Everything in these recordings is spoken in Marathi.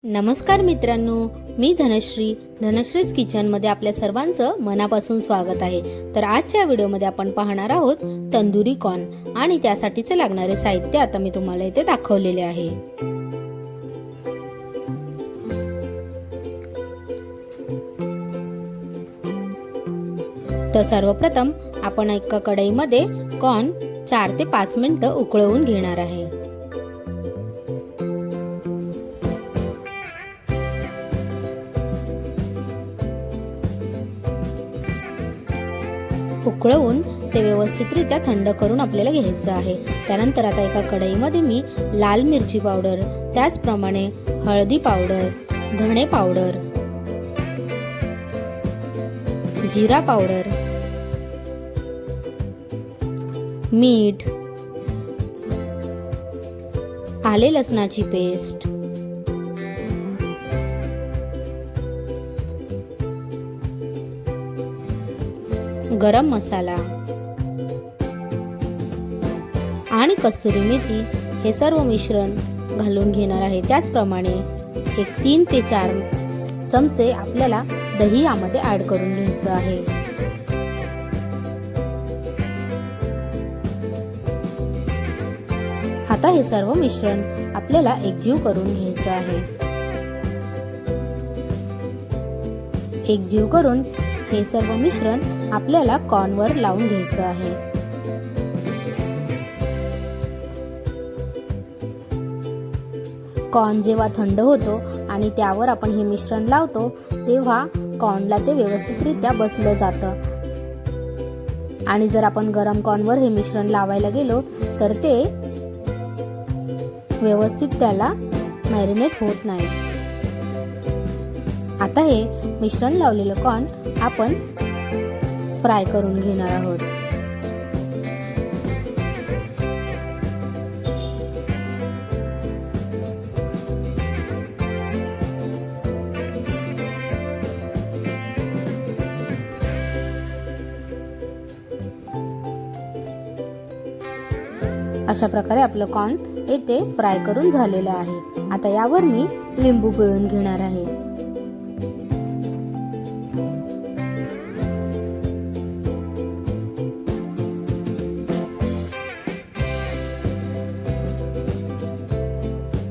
नमस्कार मित्रांनो, मी धनश्रीज किचनमध्ये आपल्या सर्वांचं मनापासून स्वागत आहे। तर आजच्या व्हिडिओमध्ये आपण पाहणार आहोत तंदुरी कॉर्न आणि त्यासाठीचे लागणारे साहित्य आता मी तुम्हाला इथे दाखवलेले आहे। तर सर्वप्रथम आपण एका कढईमध्ये कॉर्न 4 ते 5 मिनिटं उकळवून घेणार आहे। उकळवून ते व्यवस्थितरित्या थंड करून आपल्याला घ्यायचं आहे। त्यानंतर आता एका कढईमध्ये मी लाल मिरची पावडर, त्याचप्रमाणे हळदी पावडर, धणे पावडर, जीरा पावडर, मीठ, आले लसणाची पेस्ट, गरम मसाला आणि कस्तुरी मेथी हे सर्व मिश्रण घालून घेणार आहे। त्याचप्रमाणे एक 3 ते 4 चमचे आपल्याला दही यामध्ये ऍड करून घ्यायचं आहे। आता हे सर्व मिश्रण आपल्याला एकजीव करून घ्यायचं आहे। एकजीव करून हे सर्व मिश्रण आपल्याला कॉर्नवर लावून घ्यायचं आहे। कॉर्न जेव्हा थंड होतो आणि त्यावर आपण हे मिश्रण लावतो तेव्हा कॉर्नला ते व्यवस्थितरित्या बसलं जातं आणि जर आपण गरम कॉर्नवर हे मिश्रण लावायला गेलो तर ते व्यवस्थित त्याला मॅरिनेट होत नाही। आता हे मिश्रण लावलेलं कॉर्न आपण फ्राय करून घेणार आहोत। अशा प्रकारे आपलं कॉर्न येथे फ्राय करून झालेलं आहे। आता यावर मी लिंबू पिळून घेणार आहे।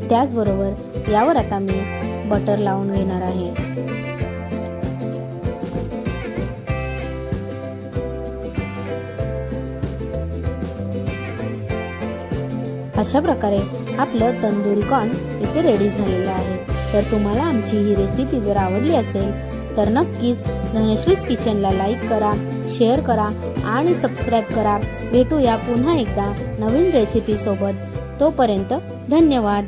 त्याचबरोबर यावर आता मी बटर लावून घेणार आहे। अशा प्रकारे आपलं तंदुरी कॉर्न इथे रेडी झालेलं आहे। तर तुम्हाला आमची ही रेसिपी जर आवडली असेल तर नक्कीच धनश्रीज किचनला लाईक करा, शेअर करा आणि सबस्क्राईब करा। भेटूया पुन्हा एकदा नवीन रेसिपी सोबत। तोपर्यंत धन्यवाद।